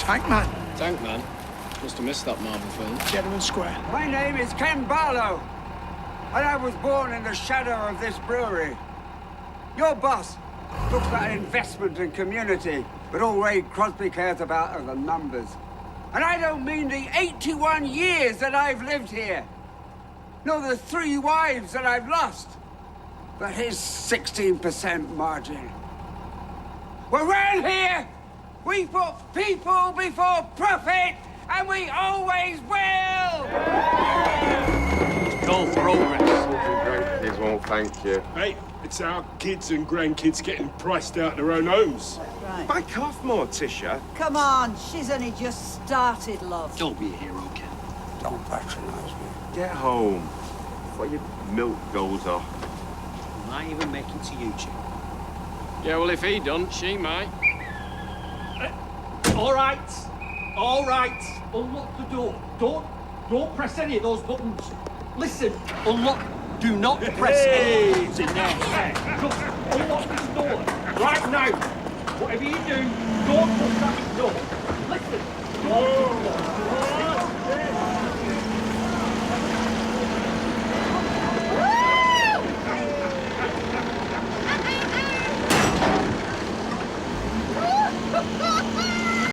Tankman. Tankman? Must have missed that Marvel film. Gentleman Square. My name is Ken Barlow, and I was born in the shadow of this brewery. Your boss talks about investment and community, but all Ray Crosby cares about are the numbers. And I don't mean the 81 years that I've lived here, nor the 3 wives that I've lost, but his 16% margin. Well, round here, we put people before profit, and we always will! It's called progress. Grandkids won't thank you. Hey, it's our kids and grandkids getting priced out of their own homes. Right. Back off, Morticia. Come on, she's only just started, love. Don't be a hero, Ken. Don't patronize me. Get home before your milk goes off. Might even make it to YouTube. Yeah, well, if he don't, she might. All right. Unlock the door. Don't press any of those buttons. Listen, unlock. Do not press any buttons in there. Just unlock this door right now. Whatever you do, don't push that door. Listen.